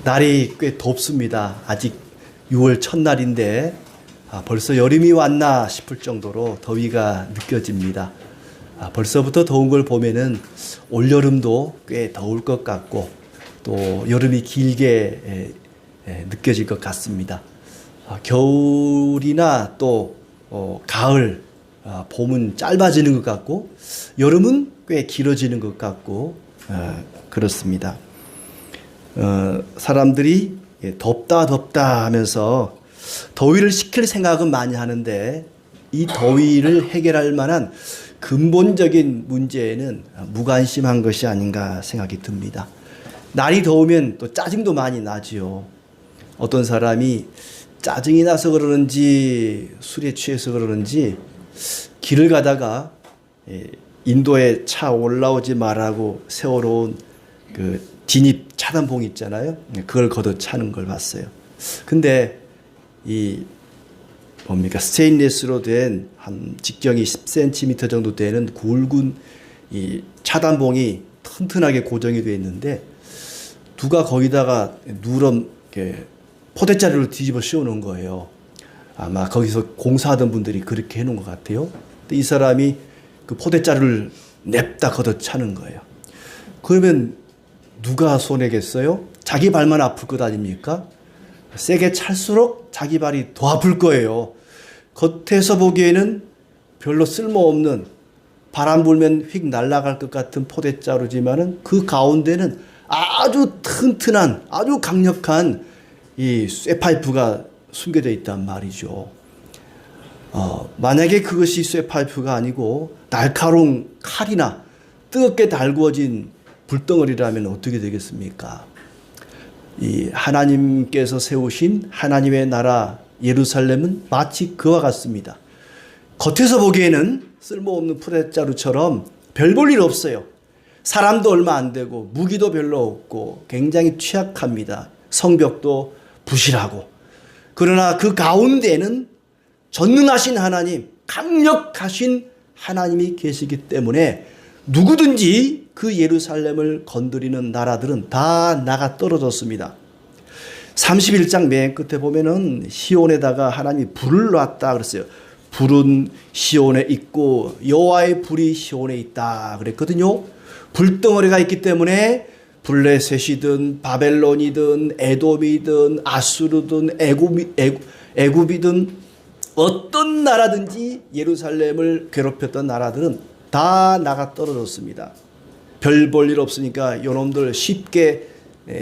날이 꽤 덥습니다. 아직 6월 첫날인데 벌써 여름이 왔나 싶을 정도로 더위가 느껴집니다. 벌써부터 더운 걸 보면은 올여름도 꽤 더울 것 같고 또 여름이 길게 느껴질 것 같습니다. 겨울이나 또 가을, 봄은 짧아지는 것 같고 여름은 꽤 길어지는 것 같고 그렇습니다. 사람들이 덥다 하면서 더위를 식힐 생각은 많이 하는데 이 더위를 해결할 만한 근본적인 문제에는 무관심한 것이 아닌가 생각이 듭니다. 날이 더우면 또 짜증도 많이 나지요. 어떤 사람이 짜증이 나서 그러는지 술에 취해서 그러는지 길을 가다가 인도에 차 올라오지 말라고 세워놓은 그 진입 차단봉 있잖아요. 그걸 걷어차는 걸 봤어요. 근데 이 스테인리스로 된 한 직경이 10cm 정도 되는 굵은 이 차단봉이 튼튼하게 고정이 되어 있는데 누가 거기다가 누런 포대자루를 뒤집어 씌워놓은 거예요. 아마 거기서 공사하던 분들이 그렇게 해놓은 것 같아요. 근데 이 사람이 그 포대자루를 냅다 걷어차는 거예요. 그러면 누가 손해겠어요? 자기 발만 아플 것 아닙니까? 세게 찰수록 자기 발이 더 아플 거예요. 겉에서 보기에는 별로 쓸모없는 바람 불면 휙 날아갈 것 같은 포대자루지만은 그 가운데는 아주 튼튼한 아주 강력한 이 쇠파이프가 숨겨져 있단 말이죠. 만약에 그것이 쇠파이프가 아니고 날카로운 칼이나 뜨겁게 달구어진 불덩어리라면 어떻게 되겠습니까? 이 하나님께서 세우신 하나님의 나라 예루살렘은 마치 그와 같습니다. 겉에서 보기에는 쓸모없는 포대자루처럼 별 볼 일 없어요. 사람도 얼마 안 되고 무기도 별로 없고 굉장히 취약합니다. 성벽도 부실하고. 그러나 그 가운데에는 전능하신 하나님, 강력하신 하나님이 계시기 때문에 누구든지 그 예루살렘을 건드리는 나라들은 다 나가 떨어졌습니다. 31장 맨 끝에 보면은 시온에다가 하나님이 불을 놨다 그랬어요. 불은 시온에 있고 여호와의 불이 시온에 있다 그랬거든요. 불덩어리가 있기 때문에 블레셋이든 바벨론이든 에돔이든 아수르든 애굽이든 어떤 나라든지 예루살렘을 괴롭혔던 나라들은 다 나가 떨어졌습니다. 별 볼 일 없으니까 요놈들 쉽게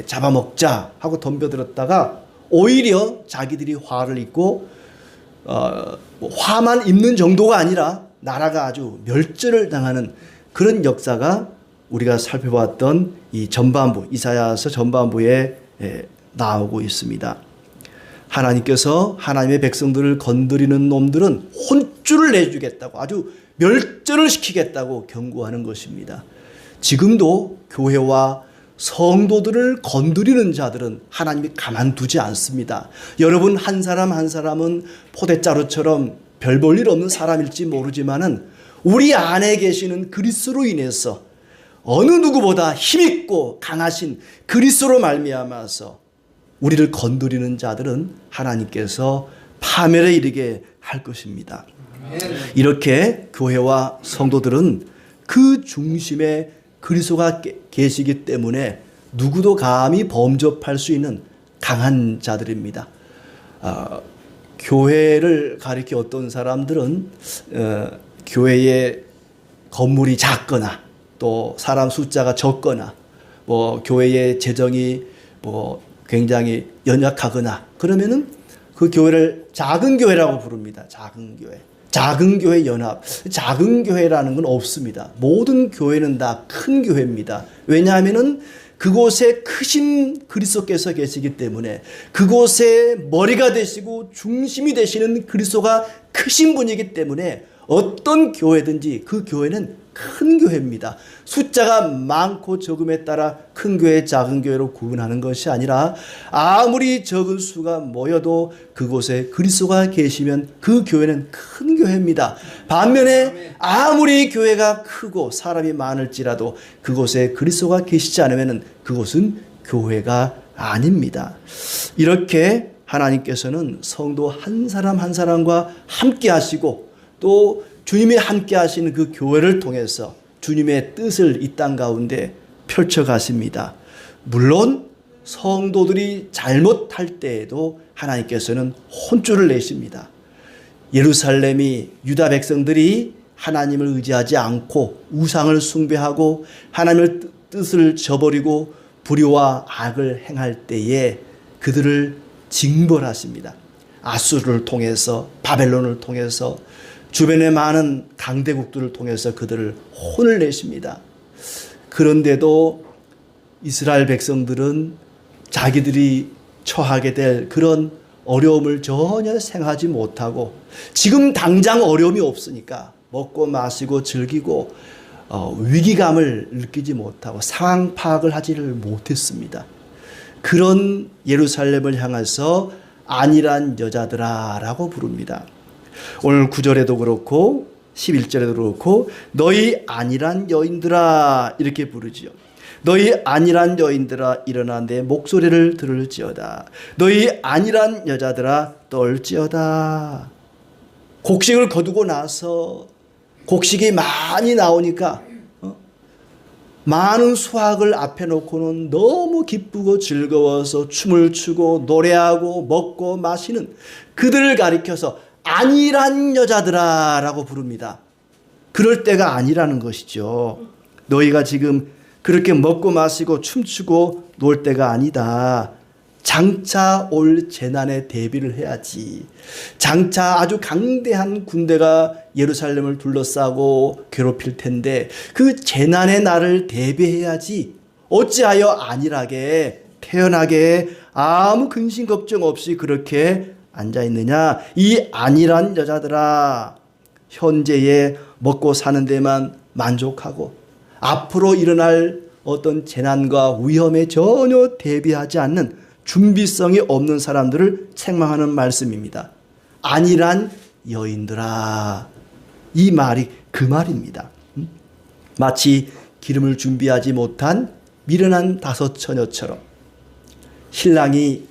잡아먹자 하고 덤벼들었다가 오히려 자기들이 화를 입고 화만 입는 정도가 아니라 나라가 아주 멸절을 당하는 그런 역사가 우리가 살펴봤던 이 전반부 이사야서 전반부에 나오고 있습니다. 하나님께서 하나님의 백성들을 건드리는 놈들은 혼쭐을 내주겠다고 아주 멸절을 시키겠다고 경고하는 것입니다. 지금도 교회와 성도들을 건드리는 자들은 하나님이 가만두지 않습니다. 여러분 한 사람 한 사람은 포대자루처럼 별 볼 일 없는 사람일지 모르지만은 우리 안에 계시는 그리스도로 인해서 어느 누구보다 힘있고 강하신 그리스도로 말미암아서 우리를 건드리는 자들은 하나님께서 파멸에 이르게 할 것입니다. 이렇게 교회와 성도들은 그 중심에 그리스도가 계시기 때문에 누구도 감히 범접할 수 있는 강한 자들입니다. 교회를 가리켜 어떤 사람들은 교회의 건물이 작거나 또 사람 숫자가 적거나 뭐 교회의 재정이 뭐 굉장히 연약하거나 그러면은 그 교회를 작은 교회라고 부릅니다. 작은 교회. 작은 교회 연합. 작은 교회라는 건 없습니다. 모든 교회는 다 큰 교회입니다. 왜냐하면은 그곳에 크신 그리스도께서 계시기 때문에 그곳에 머리가 되시고 중심이 되시는 그리스도가 크신 분이기 때문에 어떤 교회든지 그 교회는 큰 교회입니다. 숫자가 많고 적음에 따라 큰 교회, 작은 교회로 구분하는 것이 아니라 아무리 적은 수가 모여도 그곳에 그리스도가 계시면 그 교회는 큰 교회입니다. 반면에 아무리 교회가 크고 사람이 많을지라도 그곳에 그리스도가 계시지 않으면 그곳은 교회가 아닙니다. 이렇게 하나님께서는 성도 한 사람 한 사람과 함께 하시고 또 주님이 함께 하시는 그 교회를 통해서 주님의 뜻을 이 땅 가운데 펼쳐 가십니다. 물론 성도들이 잘못할 때에도 하나님께서는 혼쭐을 내십니다. 예루살렘이 유다 백성들이 하나님을 의지하지 않고 우상을 숭배하고 하나님의 뜻을 저버리고 불의와 악을 행할 때에 그들을 징벌하십니다. 아수르를 통해서 바벨론을 통해서 주변의 많은 강대국들을 통해서 그들을 혼을 내십니다. 그런데도 이스라엘 백성들은 자기들이 처하게 될 그런 어려움을 전혀 생각하지 못하고 지금 당장 어려움이 없으니까 먹고 마시고 즐기고 위기감을 느끼지 못하고 상황 파악을 하지를 못했습니다. 그런 예루살렘을 향해서 안일한 여자들아 라고 부릅니다. 오늘 9절에도 그렇고 11절에도 그렇고 너희 안일한 여인들아 이렇게 부르지요. 너희 안일한 여인들아 일어나 내 목소리를 들을지어다. 너희 안일한 여자들아 떨지어다. 곡식을 거두고 나서 곡식이 많이 나오니까 많은 수확을 앞에 놓고는 너무 기쁘고 즐거워서 춤을 추고 노래하고 먹고 마시는 그들을 가리켜서 안일한 여자들아 라고 부릅니다. 그럴 때가 아니라는 것이죠. 너희가 지금 그렇게 먹고 마시고 춤추고 놀 때가 아니다. 장차 올 재난에 대비를 해야지. 장차 아주 강대한 군대가 예루살렘을 둘러싸고 괴롭힐 텐데 그 재난의 날을 대비해야지. 어찌하여 안일하게 태연하게 아무 근심 걱정 없이 그렇게 앉아있느냐. 이 안일한 여자들아, 현재에 먹고 사는 데만 만족하고 앞으로 일어날 어떤 재난과 위험에 전혀 대비하지 않는 준비성이 없는 사람들을 책망하는 말씀입니다. 안일한 여인들아. 이 말이 그 말입니다. 마치 기름을 준비하지 못한 미련한 5 처녀처럼 신랑이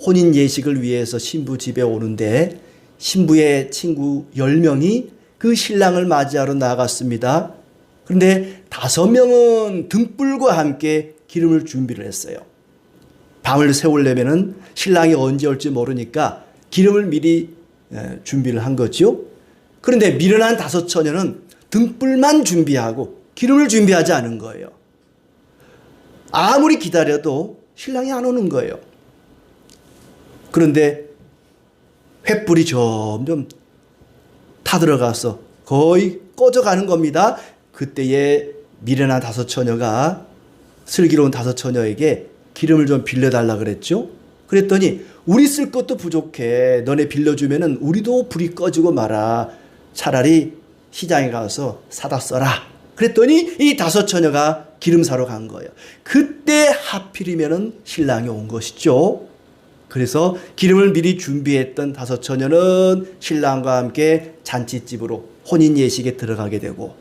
혼인 예식을 위해서 신부 집에 오는데 신부의 친구 10명이 그 신랑을 맞이하러 나갔습니다. 그런데 5명은 등불과 함께 기름을 준비를 했어요. 밤을 새우려면은 신랑이 언제 올지 모르니까 기름을 미리 준비를 한 거죠. 그런데 미련한 5 처녀는 등불만 준비하고 기름을 준비하지 않은 거예요. 아무리 기다려도 신랑이 안 오는 거예요. 그런데 횃불이 점점 타들어가서 거의 꺼져가는 겁니다. 그때에 미련한 5 처녀가 슬기로운 5 처녀에게 기름을 좀 빌려달라 그랬죠. 그랬더니 우리 쓸 것도 부족해. 너네 빌려주면은 우리도 불이 꺼지고 말아. 차라리 시장에 가서 사다 써라. 그랬더니 이 5 처녀가 기름 사러 간 거예요. 그때 하필이면은 신랑이 온 것이죠. 그래서 기름을 미리 준비했던 5 처녀는 신랑과 함께 잔치집으로 혼인 예식에 들어가게 되고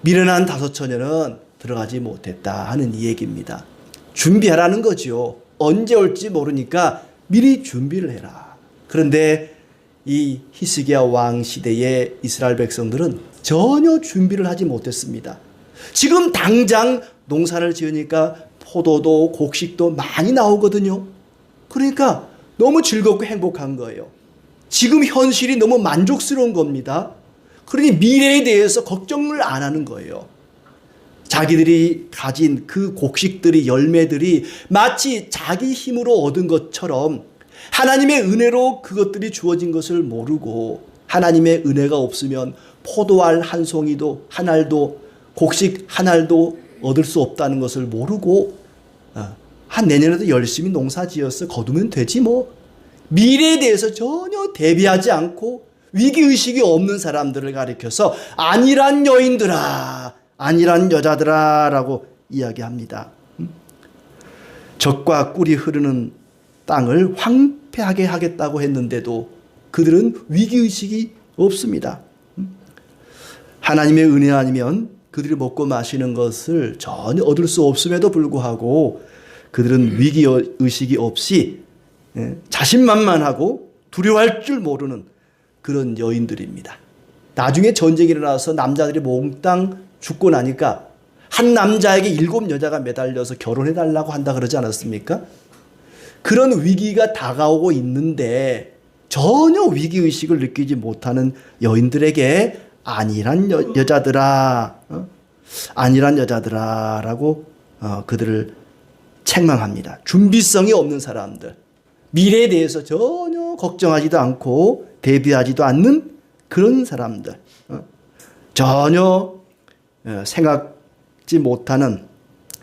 미련한 5 처녀는 들어가지 못했다 하는 이 얘기입니다. 준비하라는 거죠. 언제 올지 모르니까 미리 준비를 해라. 그런데 이 히스기야 왕 시대의 이스라엘 백성들은 전혀 준비를 하지 못했습니다. 지금 당장 농사를 지으니까 포도도 곡식도 많이 나오거든요. 그러니까 너무 즐겁고 행복한 거예요. 지금 현실이 너무 만족스러운 겁니다. 그러니 미래에 대해서 걱정을 안 하는 거예요. 자기들이 가진 그 곡식들이 열매들이 마치 자기 힘으로 얻은 것처럼 하나님의 은혜로 그것들이 주어진 것을 모르고 하나님의 은혜가 없으면 포도알 한 송이도 한 알도 곡식 한 알도 얻을 수 없다는 것을 모르고 한 내년에도 열심히 농사 지어서 거두면 되지 뭐. 미래에 대해서 전혀 대비하지 않고 위기의식이 없는 사람들을 가리켜서 안일한 여인들아, 안일한 여자들아 라고 이야기합니다. 젖과 꿀이 흐르는 땅을 황폐하게 하겠다고 했는데도 그들은 위기의식이 없습니다. 하나님의 은혜 아니면 그들이 먹고 마시는 것을 전혀 얻을 수 없음에도 불구하고 그들은 위기 의식이 없이 자신만만하고 두려워할 줄 모르는 그런 여인들입니다. 나중에 전쟁이 일어나서 남자들이 몽땅 죽고 나니까 한 남자에게 7 여자가 매달려서 결혼해달라고 한다 그러지 않았습니까? 그런 위기가 다가오고 있는데 전혀 위기의식을 느끼지 못하는 여인들에게 안일한 여자들아, 안일한 여자들아 라고 그들을 책망합니다. 준비성이 없는 사람들, 미래에 대해서 전혀 걱정하지도 않고 대비하지도 않는 그런 사람들, 전혀 생각지 못하는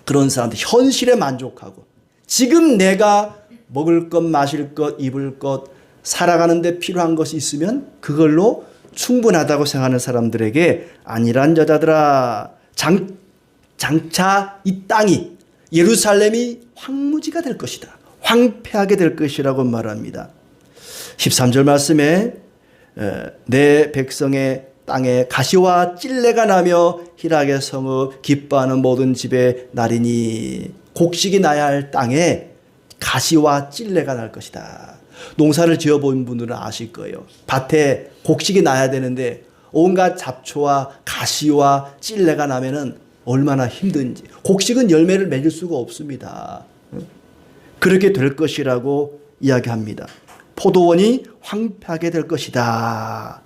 그런 사람들, 현실에 만족하고 지금 내가 먹을 것, 마실 것, 입을 것, 살아가는 데 필요한 것이 있으면 그걸로 충분하다고 생각하는 사람들에게 안일한 여자들아, 장차 이 땅이, 예루살렘이 황무지가 될 것이다, 황폐하게 될 것이라고 말합니다. 13절 말씀에 내 백성의 땅에 가시와 찔레가 나며 희락의 성읍 기뻐하는 모든 집에 나리니, 곡식이 나야 할 땅에 가시와 찔레가 날 것이다. 농사를 지어본 분들은 아실 거예요. 밭에 곡식이 나야 되는데 온갖 잡초와 가시와 찔레가 나면은 얼마나 힘든지. 곡식은 열매를 맺을 수가 없습니다. 그렇게 될 것이라고 이야기합니다. 포도원이 황폐하게 될 것이다.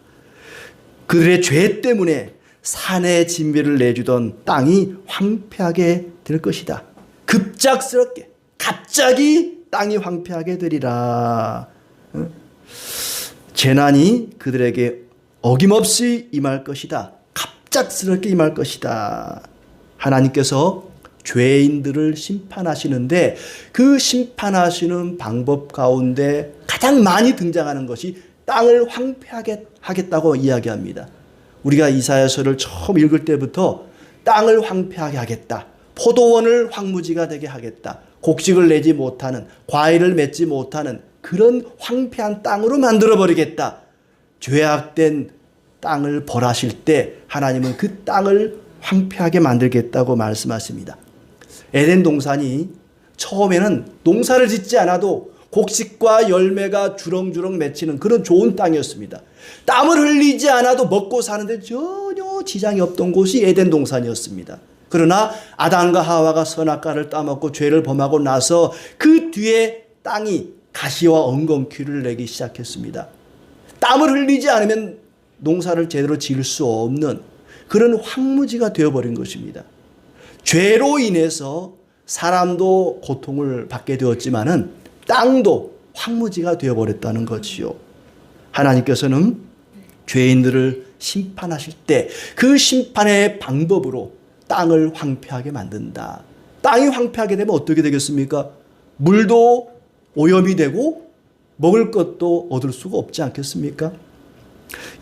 그들의 죄 때문에 산의 진미를 내주던 땅이 황폐하게 될 것이다. 급작스럽게 갑자기 땅이 황폐하게 되리라. 재난이 그들에게 어김없이 임할 것이다. 갑작스럽게 임할 것이다. 하나님께서 죄인들을 심판하시는데 그 심판하시는 방법 가운데 가장 많이 등장하는 것이 땅을 황폐하게 하겠다고 이야기합니다. 우리가 이사야서를 처음 읽을 때부터 땅을 황폐하게 하겠다, 포도원을 황무지가 되게 하겠다, 곡식을 내지 못하는, 과일을 맺지 못하는 그런 황폐한 땅으로 만들어버리겠다, 죄악된 땅을 벌하실 때 하나님은 그 땅을 황폐하게 만들겠다고 말씀하십니다. 에덴 동산이 처음에는 농사를 짓지 않아도 곡식과 열매가 주렁주렁 맺히는 그런 좋은 땅이었습니다. 땀을 흘리지 않아도 먹고 사는데 전혀 지장이 없던 곳이 에덴 동산이었습니다. 그러나 아담과 하와가 선악과를 따먹고 죄를 범하고 나서 그 뒤에 땅이 가시와 엉겅퀴를 내기 시작했습니다. 땀을 흘리지 않으면 농사를 제대로 지을 수 없는 그런 황무지가 되어버린 것입니다. 죄로 인해서 사람도 고통을 받게 되었지만은 땅도 황무지가 되어버렸다는 것이요. 하나님께서는 죄인들을 심판하실 때 그 심판의 방법으로 땅을 황폐하게 만든다. 땅이 황폐하게 되면 어떻게 되겠습니까? 물도 오염이 되고 먹을 것도 얻을 수가 없지 않겠습니까?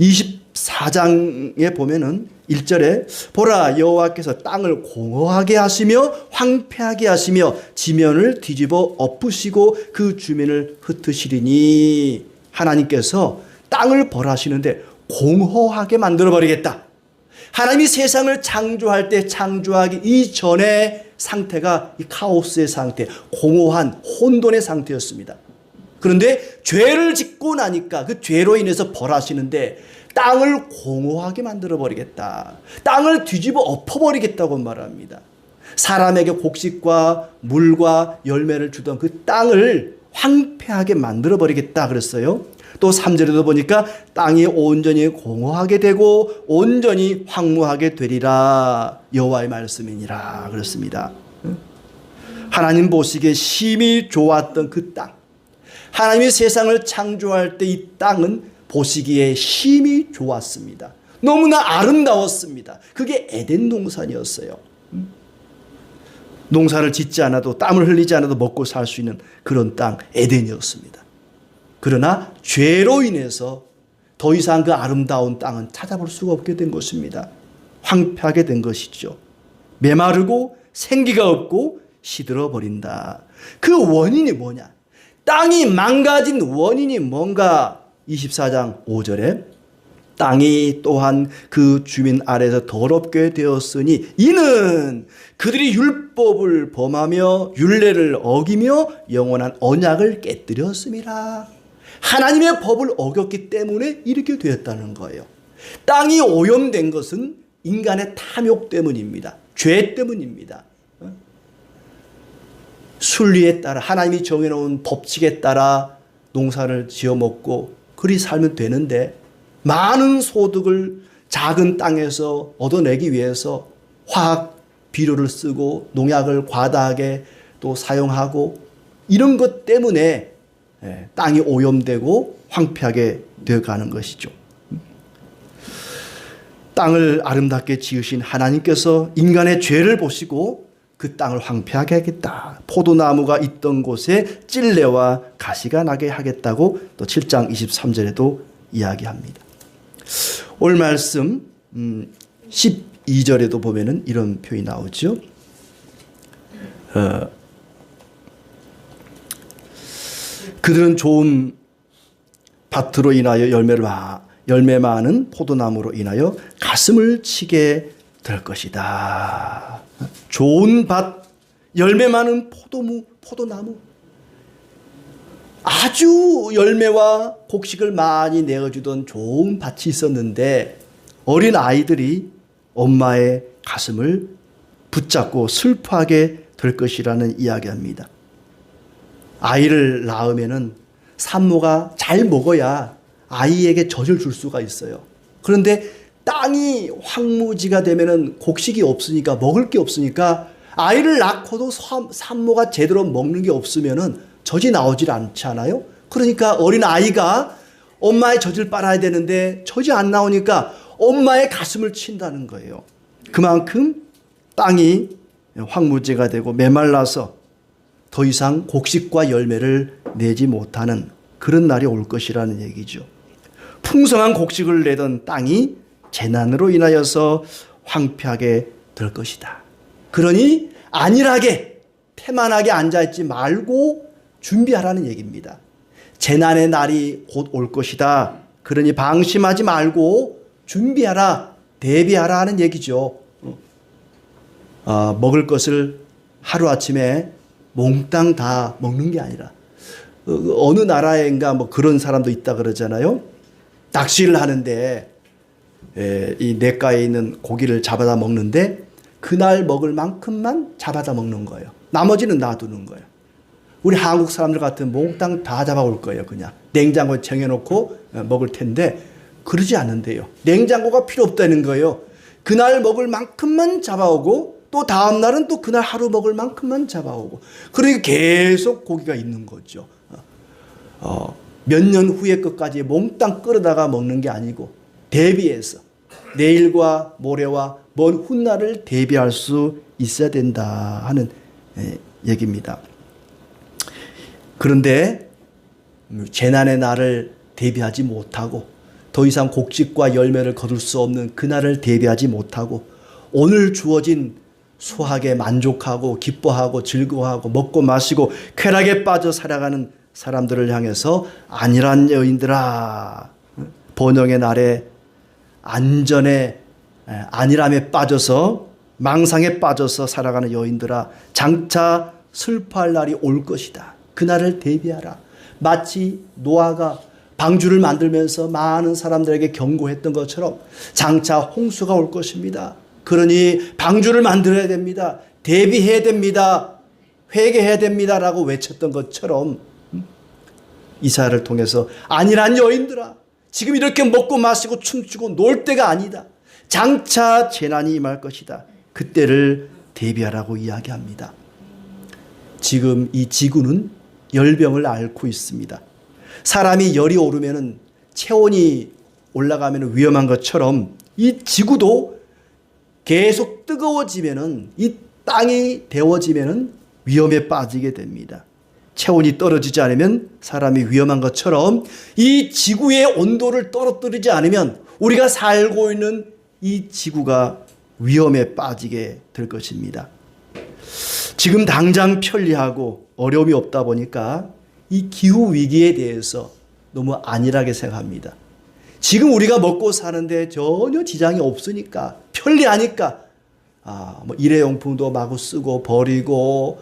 24장에 보면은 1절에 보라, 여호와께서 땅을 공허하게 하시며 황폐하게 하시며 지면을 뒤집어 엎으시고 그 주민을 흩으시리니, 하나님께서 땅을 벌하시는데 공허하게 만들어버리겠다. 하나님이 세상을 창조할 때 창조하기 이전의 상태가 이 카오스의 상태, 공허한 혼돈의 상태였습니다. 그런데 죄를 짓고 나니까 그 죄로 인해서 벌하시는데 땅을 공허하게 만들어버리겠다, 땅을 뒤집어 엎어버리겠다고 말합니다. 사람에게 곡식과 물과 열매를 주던 그 땅을 황폐하게 만들어버리겠다 그랬어요. 또 3절에도 보니까 땅이 온전히 공허하게 되고 온전히 황무하게 되리라, 여호와의 말씀이니라 그렇습니다. 하나님 보시기에 심히 좋았던 그 땅, 하나님이 세상을 창조할 때 이 땅은 보시기에 심히 좋았습니다. 너무나 아름다웠습니다. 그게 에덴 동산이었어요. 농사를 짓지 않아도, 땀을 흘리지 않아도 먹고 살 수 있는 그런 땅, 에덴이었습니다. 그러나 죄로 인해서 더 이상 그 아름다운 땅은 찾아볼 수가 없게 된 것입니다. 황폐하게 된 것이죠. 메마르고 생기가 없고 시들어 버린다. 그 원인이 뭐냐? 땅이 망가진 원인이 뭔가? 24장 5절에 땅이 또한 그 주민 아래에서 더럽게 되었으니 이는 그들이 율법을 범하며 율례를 어기며 영원한 언약을 깨뜨렸음이라. 하나님의 법을 어겼기 때문에 이렇게 되었다는 거예요. 땅이 오염된 것은 인간의 탐욕 때문입니다. 죄 때문입니다. 순리에 따라 하나님이 정해놓은 법칙에 따라 농사를 지어먹고 그리 살면 되는데 많은 소득을 작은 땅에서 얻어내기 위해서 화학 비료를 쓰고 농약을 과다하게 또 사용하고 이런 것 때문에 땅이 오염되고 황폐하게 되어가는 것이죠. 땅을 아름답게 지으신 하나님께서 인간의 죄를 보시고 그 땅을 황폐하게 하겠다. 포도나무가 있던 곳에 찔레와 가시가 나게 하겠다고 또 7장 23절에도 이야기합니다. 오늘 말씀 12절에도 보면은 이런 표현이 나오죠. 그들은 좋은 밭으로 인하여 열매 많은 포도나무로 인하여 가슴을 치게 될 것이다. 좋은 밭, 열매 많은 포도나무. 아주 열매와 곡식을 많이 내어주던 좋은 밭이 있었는데 어린 아이들이 엄마의 가슴을 붙잡고 슬퍼하게 될 것이라는 이야기합니다. 아이를 낳으면은 산모가 잘 먹어야 아이에게 젖을 줄 수가 있어요. 그런데 땅이 황무지가 되면은 곡식이 없으니까 먹을 게 없으니까 아이를 낳고도 산모가 제대로 먹는 게 없으면은 젖이 나오질 않잖아요. 그러니까 어린 아이가 엄마의 젖을 빨아야 되는데 젖이 안 나오니까 엄마의 가슴을 친다는 거예요. 그만큼 땅이 황무지가 되고 메말라서 더 이상 곡식과 열매를 내지 못하는 그런 날이 올 것이라는 얘기죠. 풍성한 곡식을 내던 땅이 재난으로 인하여서 황폐하게 될 것이다. 그러니 안일하게 태만하게 앉아있지 말고 준비하라는 얘기입니다. 재난의 날이 곧 올 것이다. 그러니 방심하지 말고 준비하라, 대비하라 하는 얘기죠. 먹을 것을 하루아침에 몽땅 다 먹는 게 아니라 어느 나라인가 뭐 그런 사람도 있다 그러잖아요. 낚시를 하는데 이 냇가에 있는 고기를 잡아다 먹는데 그날 먹을 만큼만 잡아다 먹는 거예요. 나머지는 놔두는 거예요. 우리 한국 사람들 같은 몽땅 다 잡아올 거예요. 그냥 냉장고에 쟁여놓고 먹을 텐데 그러지 않는데요. 냉장고가 필요 없다는 거예요. 그날 먹을 만큼만 잡아오고 또 다음 날은 또 그날 하루 먹을 만큼만 잡아오고 그러니까 계속 고기가 있는 거죠. 몇 년 후에 것까지 몽땅 끌어다가 먹는 게 아니고 대비해서 내일과 모레와 먼 훗날을 대비할 수 있어야 된다 하는 얘기입니다. 그런데 재난의 날을 대비하지 못하고 더 이상 곡식과 열매를 거둘 수 없는 그날을 대비하지 못하고 오늘 주어진 수확에 만족하고 기뻐하고 즐거워하고 먹고 마시고 쾌락에 빠져 살아가는 사람들을 향해서 안일한 여인들아, 번영의 날에 안전에 안일함에 빠져서 망상에 빠져서 살아가는 여인들아, 장차 슬퍼할 날이 올 것이다. 그날을 대비하라. 마치 노아가 방주를 만들면서 많은 사람들에게 경고했던 것처럼 장차 홍수가 올 것입니다. 그러니 방주를 만들어야 됩니다. 대비해야 됩니다. 회개해야 됩니다라고 외쳤던 것처럼 이사야를 통해서 안일한 여인들아, 지금 이렇게 먹고 마시고 춤추고 놀 때가 아니다. 장차 재난이 임할 것이다. 그때를 대비하라고 이야기합니다. 지금 이 지구는 열병을 앓고 있습니다. 사람이 열이 오르면 체온이 올라가면 위험한 것처럼 이 지구도 계속 뜨거워지면 이 땅이 데워지면 위험에 빠지게 됩니다. 체온이 떨어지지 않으면 사람이 위험한 것처럼 이 지구의 온도를 떨어뜨리지 않으면 우리가 살고 있는 이 지구가 위험에 빠지게 될 것입니다. 지금 당장 편리하고 어려움이 없다 보니까 이 기후 위기에 대해서 너무 안일하게 생각합니다. 지금 우리가 먹고 사는데 전혀 지장이 없으니까, 편리하니까, 뭐 일회용품도 마구 쓰고 버리고,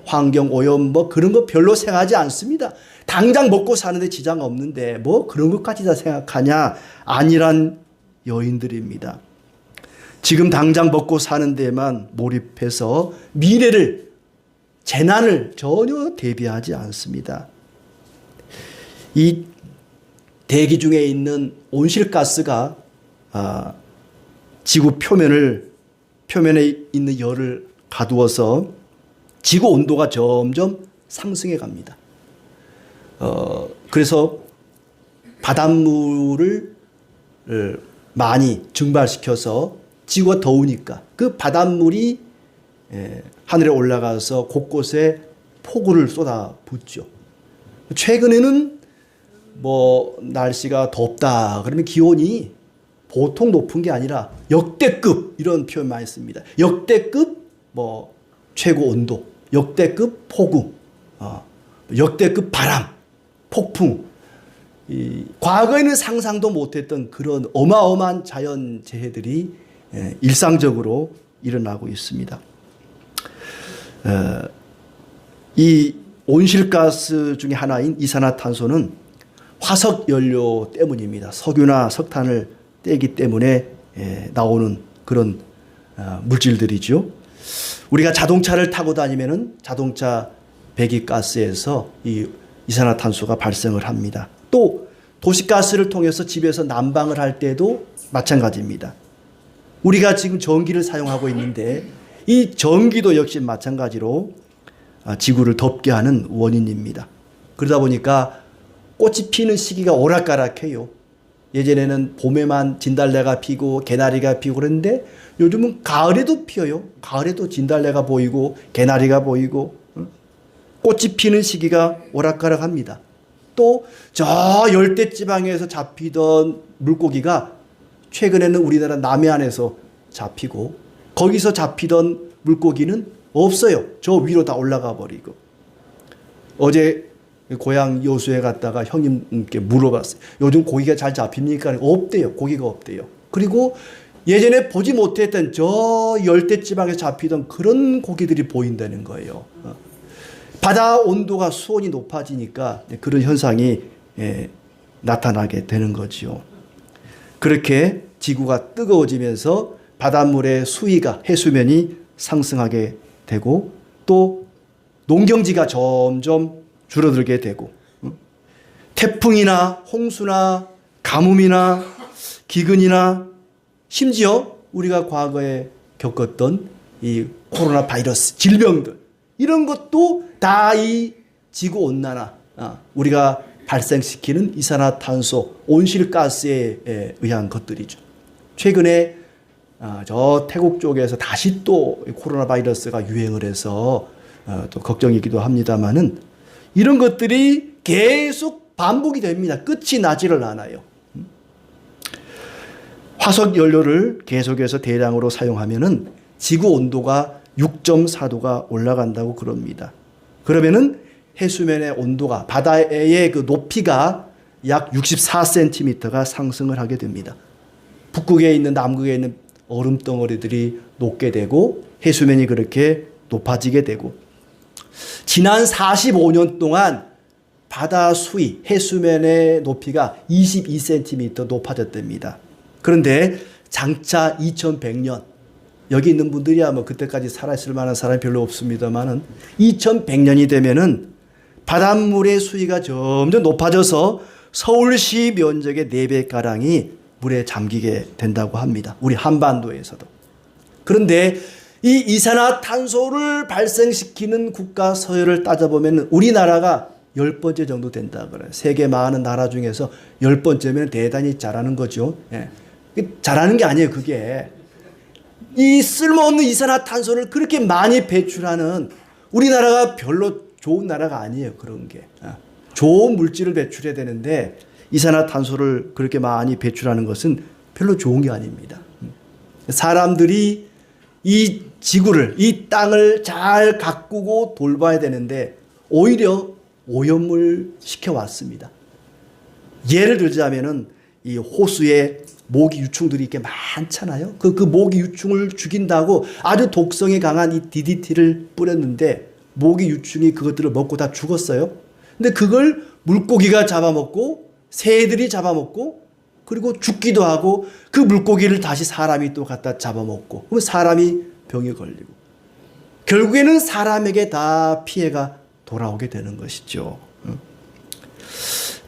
환경 오염 뭐 그런 거 별로 생각하지 않습니다. 당장 먹고 사는데 지장 없는데 뭐 그런 것까지 다 생각하냐? 아니란 여인들입니다. 지금 당장 먹고 사는 데만 몰입해서 미래를, 재난을 전혀 대비하지 않습니다. 이 대기 중에 있는 온실가스가 지구 표면에 있는 열을 가두어서 지구 온도가 점점 상승해 갑니다. 그래서 바닷물을 많이 증발시켜서 지구가 더우니까 그 바닷물이 하늘에 올라가서 곳곳에 폭우를 쏟아붓죠. 최근에는 뭐 날씨가 덥다 그러면 기온이 보통 높은 게 아니라 역대급 이런 표현 많이 씁니다. 역대급 뭐 최고 온도, 역대급 폭우, 역대급 바람, 폭풍. 과거에는 상상도 못했던 그런 어마어마한 자연재해들이 일상적으로 일어나고 있습니다. 이 온실가스 중에 하나인 이산화탄소는 화석 연료 때문입니다. 석유나 석탄을 떼기 때문에 나오는 그런 물질들이죠. 우리가 자동차를 타고 다니면은 자동차 배기가스에서 이 이산화탄소가 발생을 합니다. 또 도시가스를 통해서 집에서 난방을 할 때도 마찬가지입니다. 우리가 지금 전기를 사용하고 있는데 이 전기도 역시 마찬가지로 지구를 덥게 하는 원인입니다. 그러다 보니까 꽃이 피는 시기가 오락가락해요. 예전에는 봄에만 진달래가 피고 개나리가 피고 그랬는데 요즘은 가을에도 피어요. 가을에도 진달래가 보이고 개나리가 보이고 꽃이 피는 시기가 오락가락합니다. 또 저 열대지방에서 잡히던 물고기가 최근에는 우리나라 남해안에서 잡히고 거기서 잡히던 물고기는 없어요. 저 위로 다 올라가 버리고. 어제 고향 여수에 갔다가 형님께 물어봤어요. 요즘 고기가 잘 잡힙니까? 없대요. 고기가 없대요. 그리고 예전에 보지 못했던 저 열대지방에서 잡히던 그런 고기들이 보인다는 거예요. 바다 온도가 수온이 높아지니까 그런 현상이 나타나게 되는 거죠. 그렇게 지구가 뜨거워지면서 바닷물의 수위가 해수면이 상승하게 되고 또 농경지가 점점 줄어들게 되고 태풍이나 홍수나 가뭄이나 기근이나 심지어 우리가 과거에 겪었던 이 코로나 바이러스 질병들 이런 것도 다 이 지구온난화 우리가 발생시키는 이산화탄소 온실가스에 의한 것들이죠. 최근에 저 태국 쪽에서 다시 또 코로나 바이러스가 유행을 해서 또 걱정이기도 합니다만은 이런 것들이 계속 반복이 됩니다. 끝이 나지를 않아요. 화석 연료를 계속해서 대량으로 사용하면은 지구 온도가 6.4도가 올라간다고 그럽니다. 그러면은 해수면의 온도가 바다의 그 높이가 약 64cm가 상승을 하게 됩니다. 북극에 있는 남극에 있는 얼음 덩어리들이 녹게 되고 해수면이 그렇게 높아지게 되고 지난 45년 동안 바다 수위 해수면의 높이가 22cm 높아졌답니다. 그런데 장차 2100년 여기 있는 분들이야 뭐 그때까지 살아있을 만한 사람이 별로 없습니다만은 2100년이 되면은 바닷물의 수위가 점점 높아져서 서울시 면적의 4배가량이 물에 잠기게 된다고 합니다. 우리 한반도에서도. 그런데 이 이산화탄소를 발생시키는 국가 서열을 따져보면 우리나라가 10번째 정도 된다 그래요. 세계 많은 나라 중에서 10번째면 대단히 잘하는 거죠. 예. 잘하는 게 아니에요, 그게. 이 쓸모없는 이산화탄소를 그렇게 많이 배출하는 우리나라가 별로 좋은 나라가 아니에요, 그런 게. 좋은 물질을 배출해야 되는데 이산화탄소를 그렇게 많이 배출하는 것은 별로 좋은 게 아닙니다. 사람들이 이 지구를, 이 땅을 잘 가꾸고 돌봐야 되는데 오히려 오염을 시켜왔습니다. 예를 들자면은 이 호수에 모기 유충들이 이렇게 많잖아요. 그 모기 유충을 죽인다고 아주 독성이 강한 이 DDT를 뿌렸는데 모기 유충이 그것들을 먹고 다 죽었어요. 근데 그걸 물고기가 잡아먹고 새들이 잡아먹고 그리고 죽기도 하고 그 물고기를 다시 사람이 또 갖다 잡아먹고 그러면 사람이 병에 걸리고 결국에는 사람에게 다 피해가 돌아오게 되는 것이죠.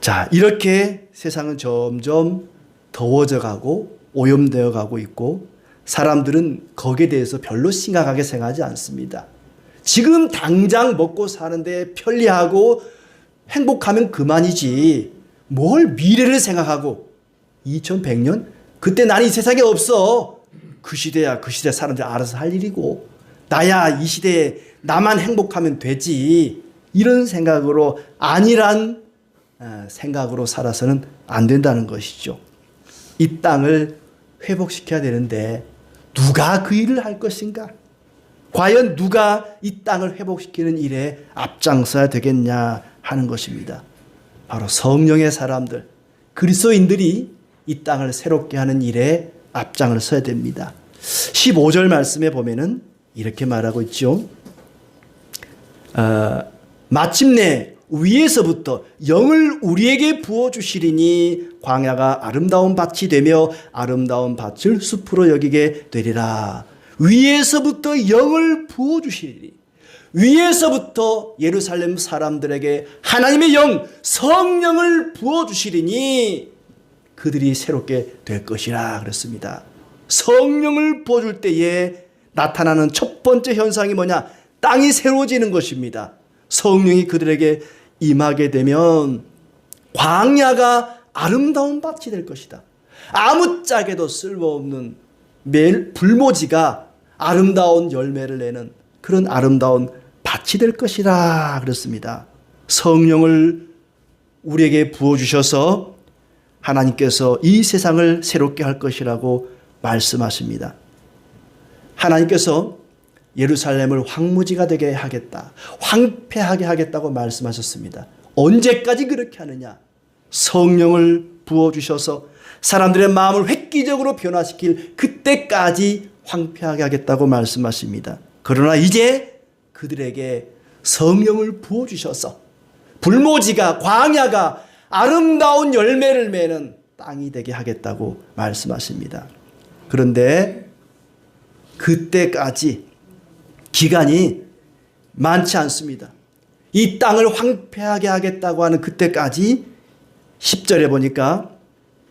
자, 이렇게 세상은 점점 더워져 가고 오염되어 가고 있고 사람들은 거기에 대해서 별로 심각하게 생각하지 않습니다. 지금 당장 먹고 사는데 편리하고 행복하면 그만이지 뭘 미래를 생각하고 2100년? 그때 나는 이 세상에 없어. 그 시대야 그 시대 사람들이 알아서 할 일이고 나야 이 시대에 나만 행복하면 되지 이런 생각으로 안일한 생각으로 살아서는 안 된다는 것이죠. 이 땅을 회복시켜야 되는데 누가 그 일을 할 것인가? 과연 누가 이 땅을 회복시키는 일에 앞장서야 되겠냐 하는 것입니다. 바로 성령의 사람들, 그리스도인들이 이 땅을 새롭게 하는 일에 앞장을 서야 됩니다. 15절 말씀에 보면은 이렇게 말하고 있죠. 마침내 위에서부터 영을 우리에게 부어주시리니 광야가 아름다운 밭이 되며 아름다운 밭을 숲으로 여기게 되리라. 위에서부터 영을 부어주시리니 위에서부터 예루살렘 사람들에게 하나님의 영, 성령을 부어주시리니 그들이 새롭게 될 것이라 그랬습니다. 성령을 부어줄 때에 나타나는 첫 번째 현상이 뭐냐? 땅이 새로워지는 것입니다. 성령이 그들에게 임하게 되면 광야가 아름다운 밭이 될 것이다. 아무짝에도 쓸모없는 불모지가 아름다운 열매를 내는 그런 아름다운 밭이 될 것이라 그렇습니다. 성령을 우리에게 부어주셔서 하나님께서 이 세상을 새롭게 할 것이라고 말씀하십니다. 하나님께서 예루살렘을 황무지가 되게 하겠다, 황폐하게 하겠다고 말씀하셨습니다. 언제까지 그렇게 하느냐? 성령을 부어주셔서 사람들의 마음을 획기적으로 변화시킬 그때까지 황폐하게 하겠다고 말씀하십니다. 그러나 이제 그들에게 성령을 부어주셔서 불모지가 광야가 아름다운 열매를 맺는 땅이 되게 하겠다고 말씀하십니다. 그런데 그때까지 기간이 많지 않습니다. 이 땅을 황폐하게 하겠다고 하는 그때까지 10절에 보니까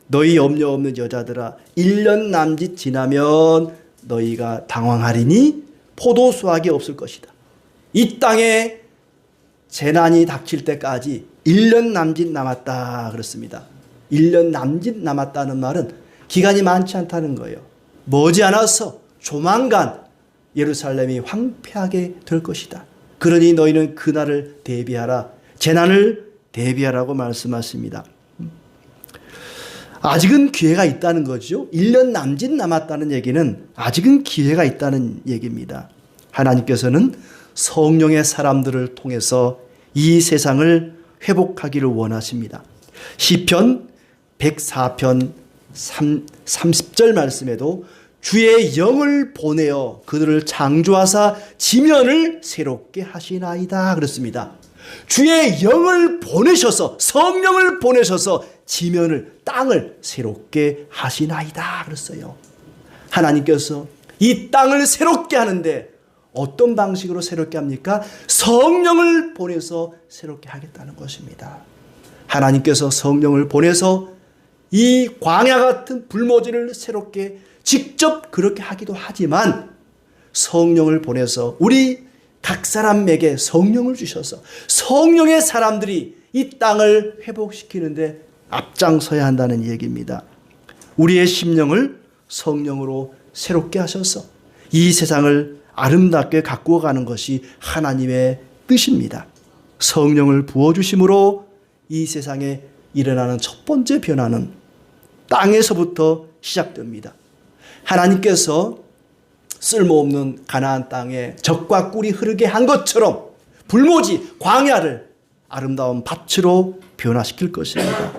너희 염려 없는 여자들아 1년 남짓 지나면 너희가 당황하리니 포도 수확이 없을 것이다. 이 땅에 재난이 닥칠 때까지 1년 남짓 남았다 그렇습니다. 1년 남짓 남았다는 말은 기간이 많지 않다는 거예요. 머지않아서 조만간 예루살렘이 황폐하게 될 것이다. 그러니 너희는 그날을 대비하라. 재난을 대비하라고 말씀하십니다. 아직은 기회가 있다는 거죠. 1년 남짓 남았다는 얘기는 아직은 기회가 있다는 얘기입니다. 하나님께서는 성령의 사람들을 통해서 이 세상을 회복하기를 원하십니다. 시편 104편 30절 말씀에도 주의 영을 보내어 그들을 창조하사 지면을 새롭게 하시나이다 그렇습니다. 주의 영을 보내셔서 성령을 보내셔서 지면을 땅을 새롭게 하시나이다 그랬어요. 하나님께서 이 땅을 새롭게 하는데 어떤 방식으로 새롭게 합니까? 성령을 보내서 새롭게 하겠다는 것입니다. 하나님께서 성령을 보내서 이 광야 같은 불모지를 새롭게 직접 그렇게 하기도 하지만 성령을 보내서 우리 각 사람에게 성령을 주셔서 성령의 사람들이 이 땅을 회복시키는데 앞장서야 한다는 얘기입니다. 우리의 심령을 성령으로 새롭게 하셔서 이 세상을 아름답게 가꾸어 가는 것이 하나님의 뜻입니다. 성령을 부어주심으로 이 세상에 일어나는 첫 번째 변화는 땅에서부터 시작됩니다. 하나님께서 쓸모없는 가나안 땅에 젖과 꿀이 흐르게 한 것처럼 불모지 광야를 아름다운 밭으로 변화시킬 것입니다.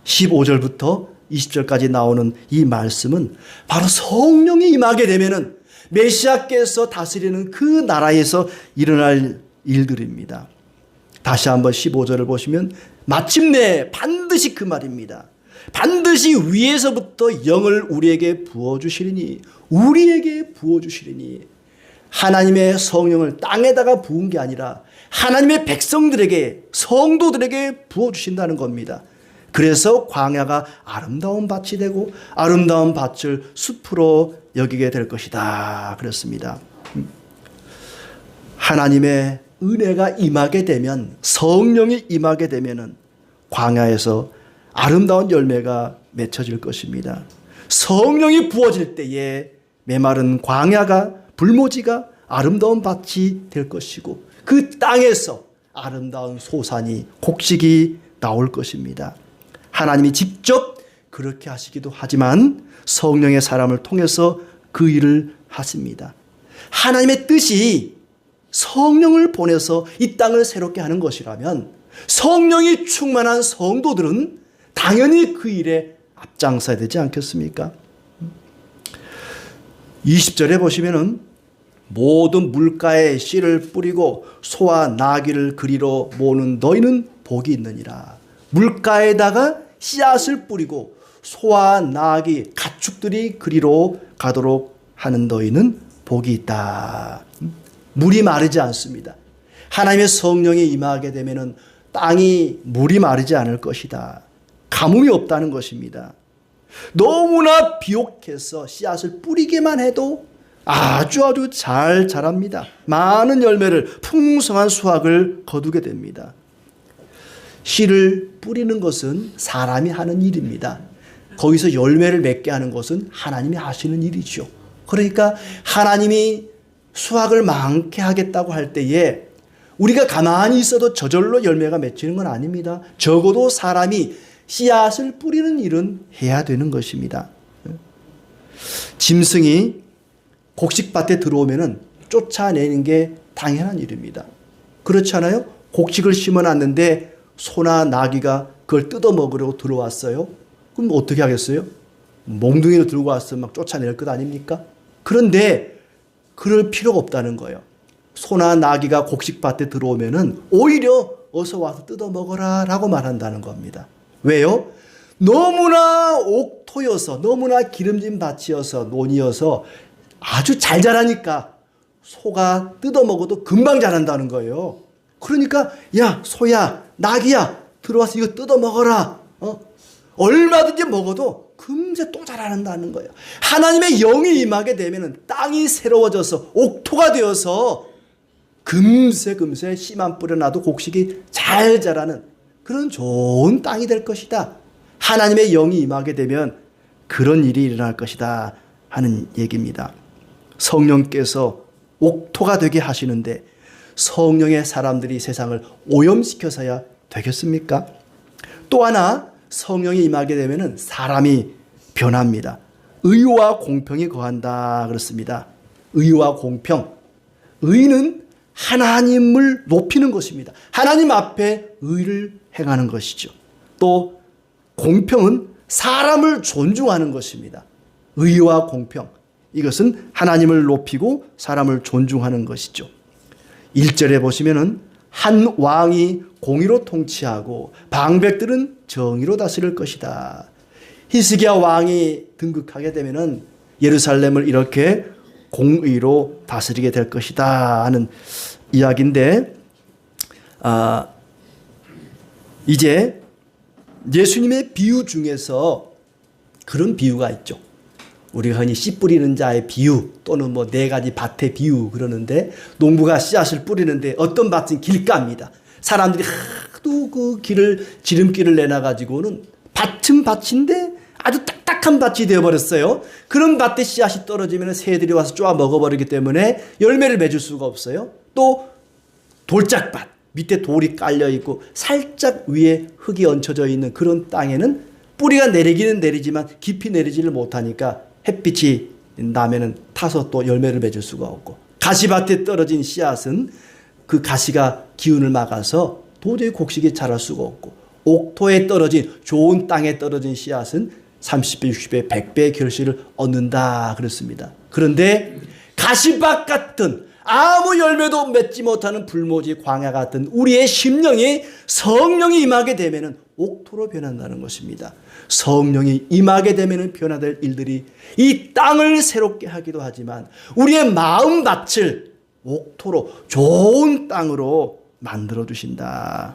15절부터 20절까지 나오는 이 말씀은 바로 성령이 임하게 되면은 메시아께서 다스리는 그 나라에서 일어날 일들입니다. 다시 한번 15절을 보시면 마침내 반드시 그 말입니다. 반드시 위에서부터 영을 우리에게 부어주시리니, 우리에게 부어주시리니, 하나님의 성령을 땅에다가 부은 게 아니라 하나님의 백성들에게, 성도들에게 부어주신다는 겁니다. 그래서 광야가 아름다운 밭이 되고 아름다운 밭을 숲으로 여기게 될 것이다 그랬습니다. 하나님의 은혜가 임하게 되면, 성령이 임하게 되면은 광야에서 아름다운 열매가 맺혀질 것입니다. 성령이 부어질 때에 메마른 광야가, 불모지가 아름다운 밭이 될 것이고 그 땅에서 아름다운 소산이, 곡식이 나올 것입니다. 하나님이 직접 그렇게 하시기도 하지만 성령의 사람을 통해서 그 일을 하십니다. 하나님의 뜻이 성령을 보내서 이 땅을 새롭게 하는 것이라면 성령이 충만한 성도들은 당연히 그 일에 앞장서야 되지 않겠습니까? 20절에 보시면은 모든 물가에 씨를 뿌리고 소와 나귀를 그리로 모으는 너희는 복이 있느니라. 물가에다가 씨앗을 뿌리고 소와 나귀, 가축들이 그리로 가도록 하는 너희는 복이 있다. 물이 마르지 않습니다. 하나님의 성령이 임하게 되면은 땅이 물이 마르지 않을 것이다. 가뭄이 없다는 것입니다. 너무나 비옥해서 씨앗을 뿌리기만 해도 아주 잘 자랍니다. 많은 열매를, 풍성한 수확을 거두게 됩니다. 씨를 뿌리는 것은 사람이 하는 일입니다. 거기서 열매를 맺게 하는 것은 하나님이 하시는 일이죠. 그러니까 하나님이 수확을 많게 하겠다고 할 때에 우리가 가만히 있어도 저절로 열매가 맺히는 건 아닙니다. 적어도 사람이 씨앗을 뿌리는 일은 해야 되는 것입니다. 짐승이 곡식밭에 들어오면은 쫓아내는 게 당연한 일입니다. 그렇지 않아요? 곡식을 심어놨는데 소나 나귀가 그걸 뜯어먹으려고 들어왔어요. 그럼 어떻게 하겠어요? 몽둥이를 들고 와서 막 쫓아낼 것 아닙니까? 그런데 그럴 필요가 없다는 거예요. 소나 나귀가 곡식밭에 들어오면은 오히려 어서 와서 뜯어먹어라 라고 말한다는 겁니다. 왜요? 너무나 옥토여서, 너무나 기름진 밭이어서, 논이어서 아주 잘 자라니까 소가 뜯어먹어도 금방 자란다는 거예요. 그러니까 야 소야 나귀야 들어와서 이거 뜯어먹어라. 얼마든지 먹어도 금세 또 자라난다는 거예요. 하나님의 영이 임하게 되면 땅이 새로워져서 옥토가 되어서 금세 씨만 뿌려놔도 곡식이 잘 자라는 그런 좋은 땅이 될 것이다. 하나님의 영이 임하게 되면 그런 일이 일어날 것이다 하는 얘기입니다. 성령께서 옥토가 되게 하시는데 성령의 사람들이 세상을 오염시켜서야 되겠습니까? 또 하나 성령이 임하게 되면 사람이 변합니다. 의와 공평이 거한다 그렇습니다. 의와 공평. 의는 하나님을 높이는 것입니다. 하나님 앞에 의를 행하는 것이죠. 또 공평은 사람을 존중하는 것입니다. 의와 공평. 이것은 하나님을 높이고 사람을 존중하는 것이죠. 1절에 보시면은 한 왕이 공의로 통치하고 방백들은 정의로 다스릴 것이다. 히스기야 왕이 등극하게 되면은 예루살렘을 이렇게 공의로 다스리게 될 것이다 하는 이야기인데, 이제 예수님의 비유 중에서 그런 비유가 있죠. 우리가 흔히 씨 뿌리는 자의 비유 또는 뭐 4가지 밭의 비유 그러는데, 농부가 씨앗을 뿌리는데 어떤 밭은 길가입니다. 사람들이 하도 그 지름길을 내놔가지고는 밭은 밭인데 아주 딱딱한 밭이 되어버렸어요. 그런 밭에 씨앗이 떨어지면 새들이 와서 쪼아 먹어버리기 때문에 열매를 맺을 수가 없어요. 또 돌짝밭, 밑에 돌이 깔려있고 살짝 위에 흙이 얹혀져 있는 그런 땅에는 뿌리가 내리기는 내리지만 깊이 내리지를 못하니까 햇빛이 나면은 타서 또 열매를 맺을 수가 없고, 가시밭에 떨어진 씨앗은 그 가시가 기운을 막아서 도저히 곡식이 자랄 수가 없고, 옥토에 떨어진 좋은 땅에 떨어진 씨앗은 30배, 60배, 100배의 결실을 얻는다 그랬습니다. 그런데 가시밭 같은 아무 열매도 맺지 못하는 불모지 광야 같은 우리의 심령이 성령이 임하게 되면은 옥토로 변한다는 것입니다. 성령이 임하게 되면은 변화될 일들이 이 땅을 새롭게 하기도 하지만 우리의 마음밭을 옥토로 좋은 땅으로 만들어 주신다.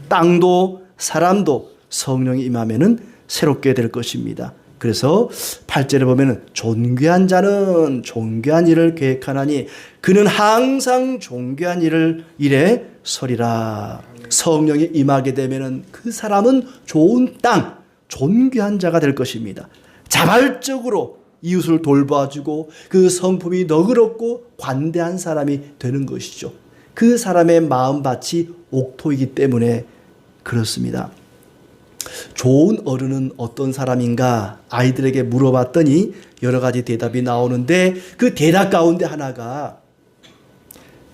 땅도 사람도 성령이 임하면은 새롭게 될 것입니다. 그래서 8절에 보면은 존귀한 자는 존귀한 일을 계획하나니 그는 항상 존귀한 일에 서리라. 성령이 임하게 되면은 그 사람은 좋은 땅, 존귀한 자가 될 것입니다. 자발적으로 이웃을 돌봐주고 그 성품이 너그럽고 관대한 사람이 되는 것이죠. 그 사람의 마음밭이 옥토이기 때문에 그렇습니다. 좋은 어른은 어떤 사람인가 아이들에게 물어봤더니 여러 가지 대답이 나오는데 그 대답 가운데 하나가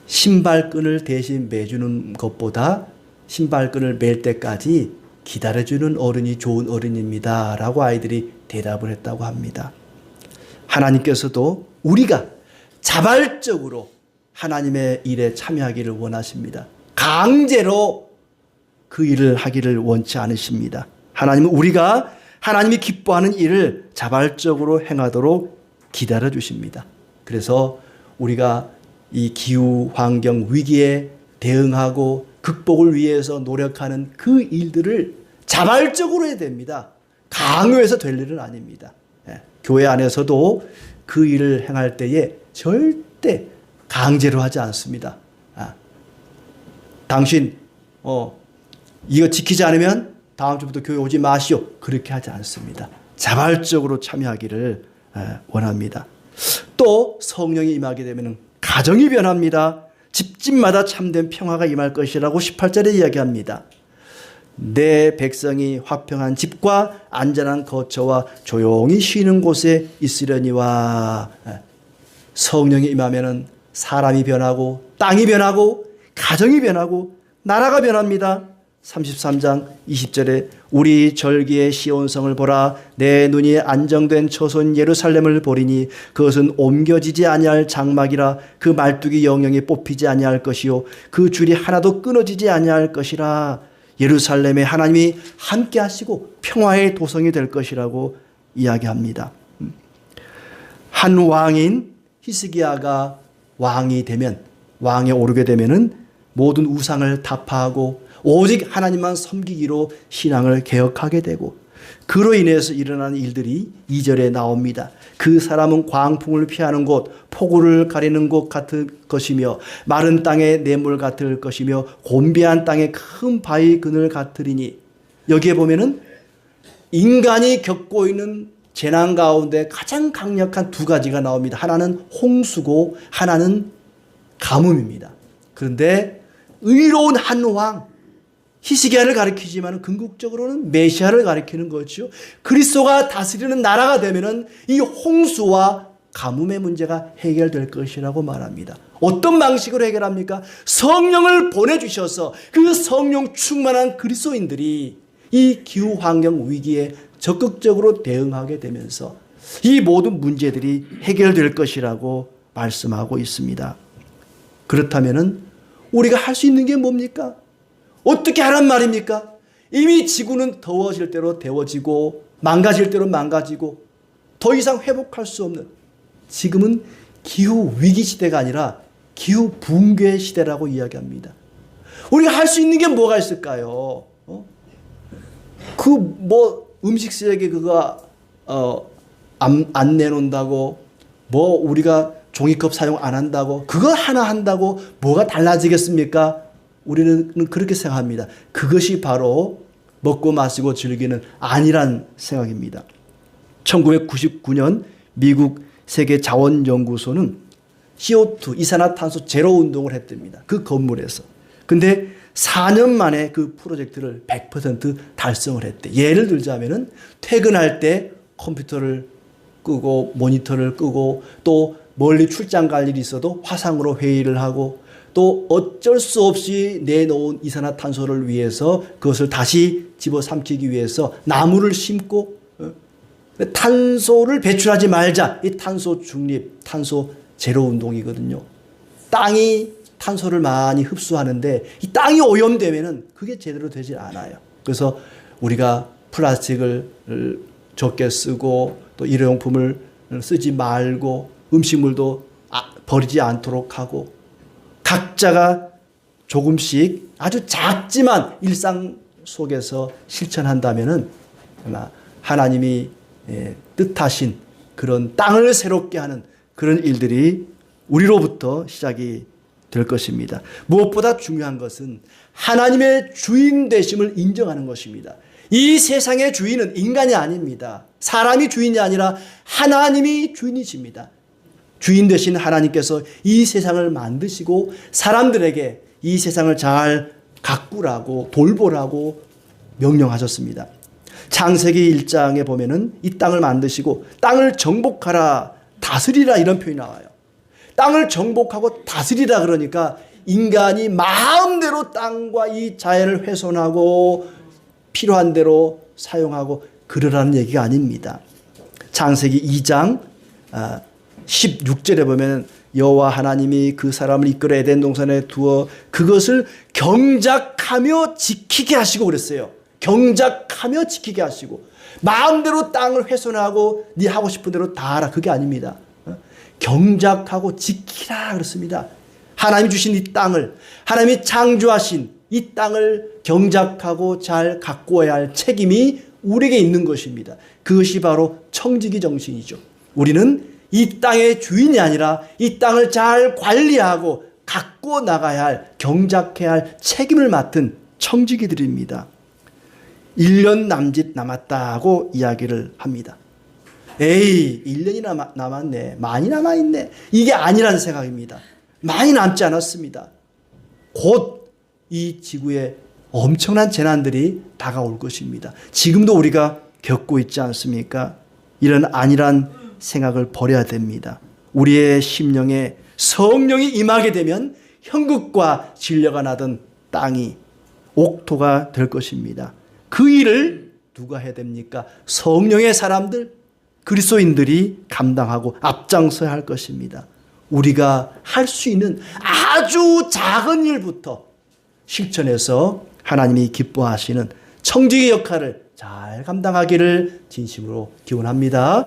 신발끈을 대신 매주는 것보다 신발끈을 맬 때까지 기다려주는 어른이 좋은 어른입니다 라고 아이들이 대답을 했다고 합니다. 하나님께서도 우리가 자발적으로 하나님의 일에 참여하기를 원하십니다. 강제로 그 일을 하기를 원치 않으십니다. 하나님은 우리가 하나님이 기뻐하는 일을 자발적으로 행하도록 기다려 주십니다. 그래서 우리가 이 기후 환경 위기에 대응하고 극복을 위해서 노력하는 그 일들을 자발적으로 해야 됩니다. 강요해서 될 일은 아닙니다. 교회 안에서도 그 일을 행할 때에 절대 강제로 하지 않습니다. 당신 이거 지키지 않으면 다음 주부터 교회 오지 마시오. 그렇게 하지 않습니다. 자발적으로 참여하기를 원합니다. 또 성령이 임하게 되면 가정이 변합니다. 집집마다 참된 평화가 임할 것이라고 18절에 이야기합니다. 내 백성이 화평한 집과 안전한 거처와 조용히 쉬는 곳에 있으려니와. 성령이 임하면 사람이 변하고 땅이 변하고 가정이 변하고 나라가 변합니다. 33장 20절에 우리 절기의 시온성을 보라 내 눈이 안정된 처소인 예루살렘을 보리니 그것은 옮겨지지 아니할 장막이라 그 말뚝이 영영이 뽑히지 아니할 것이요 그 줄이 하나도 끊어지지 아니할 것이라. 예루살렘에 하나님이 함께 하시고 평화의 도성이 될 것이라고 이야기합니다. 한 왕인 히스기야가 왕이 되면 왕에 오르게 되면은 모든 우상을 타파하고 오직 하나님만 섬기기로 신앙을 개혁하게 되고 그로 인해서 일어나는 일들이 2절에 나옵니다. 그 사람은 광풍을 피하는 곳, 폭우를 가리는 곳 같을 것이며 마른 땅에 냇물 같을 것이며 곤비한 땅에 큰 바위 그늘 같으리니. 여기에 보면은 인간이 겪고 있는 재난 가운데 가장 강력한 두 가지가 나옵니다. 하나는 홍수고 하나는 가뭄입니다. 그런데 의로운 한 왕, 히스기야를 가리키지만 궁극적으로는 메시아를 가리키는 거죠. 그리스도가 다스리는 나라가 되면은 이 홍수와 가뭄의 문제가 해결될 것이라고 말합니다. 어떤 방식으로 해결합니까? 성령을 보내주셔서 그 성령 충만한 그리스도인들이 이 기후 환경 위기에 적극적으로 대응하게 되면서 이 모든 문제들이 해결될 것이라고 말씀하고 있습니다. 그렇다면은 우리가 할 수 있는 게 뭡니까? 어떻게 하란 말입니까? 이미 지구는 더워질 대로 더워지고 망가질 대로 망가지고 더 이상 회복할 수 없는, 지금은 기후 위기 시대가 아니라 기후 붕괴 시대라고 이야기합니다. 우리가 할 수 있는 게 뭐가 있을까요? 음식 쓰레기 그거 안 내놓는다고, 우리가 종이컵 사용 안 한다고, 그거 하나 한다고 뭐가 달라지겠습니까? 우리는 그렇게 생각합니다. 그것이 바로 먹고 마시고 즐기는 아니란 생각입니다. 1999년 미국 세계자원연구소는 CO2 이산화탄소 제로 운동을 했답니다. 그 건물에서. 근데 4년 만에 그 프로젝트를 100% 달성을 했대. 예를 들자면은 퇴근할 때 컴퓨터를 끄고 모니터를 끄고 또 멀리 출장 갈 일이 있어도 화상으로 회의를 하고 또 어쩔 수 없이 내놓은 이산화탄소를 위해서 그것을 다시 집어삼키기 위해서 나무를 심고 탄소를 배출하지 말자. 이 탄소 중립, 탄소 제로 운동이거든요. 땅이 탄소를 많이 흡수하는데 이 땅이 오염되면은 그게 제대로 되질 않아요. 그래서 우리가 플라스틱을 적게 쓰고 또 일회용품을 쓰지 말고 음식물도 버리지 않도록 하고 각자가 조금씩 아주 작지만 일상 속에서 실천한다면은 하나님이 뜻하신 그런 땅을 새롭게 하는 그런 일들이 우리로부터 시작이 될 것입니다. 무엇보다 중요한 것은 하나님의 주인 되심을 인정하는 것입니다. 이 세상의 주인은 인간이 아닙니다. 사람이 주인이 아니라 하나님이 주인이십니다. 주인 되신 하나님께서 이 세상을 만드시고 사람들에게 이 세상을 잘 가꾸라고 돌보라고 명령하셨습니다. 창세기 1장에 보면은 이 땅을 만드시고 땅을 정복하라 다스리라 이런 표현이 나와요. 땅을 정복하고 다스리라 그러니까 인간이 마음대로 땅과 이 자연을 훼손하고 필요한 대로 사용하고 그러라는 얘기가 아닙니다. 창세기 2장 16절에 보면 여호와 하나님이 그 사람을 이끌어 에덴 동산에 두어 그것을 경작하며 지키게 하시고 그랬어요. 경작하며 지키게 하시고 마음대로 땅을 훼손하고 네 하고 싶은 대로 다 하라 그게 아닙니다. 경작하고 지키라 그렇습니다. 하나님이 주신 이 땅을 하나님이 창조하신 이 땅을 경작하고 잘 가꾸어야 할 책임이 우리에게 있는 것입니다. 그것이 바로 청지기 정신이죠. 우리는 이 땅의 주인이 아니라 이 땅을 잘 관리하고 가꾸어 나가야 할 경작해야 할 책임을 맡은 청지기들입니다. 1년 남짓 남았다고 이야기를 합니다. 에이 1년이 남았네. 많이 남아있네. 이게 아니라는 생각입니다. 많이 남지 않았습니다. 곧 이 지구에 엄청난 재난들이 다가올 것입니다. 지금도 우리가 겪고 있지 않습니까? 이런 안일한 생각을 버려야 됩니다. 우리의 심령에 성령이 임하게 되면 형극과 진려가 나던 땅이 옥토가 될 것입니다. 그 일을 누가 해야 됩니까? 성령의 사람들, 그리스도인들이 감당하고 앞장서야 할 것입니다. 우리가 할 수 있는 아주 작은 일부터 실천해서 하나님이 기뻐하시는 청지기 역할을 잘 감당하기를 진심으로 기원합니다.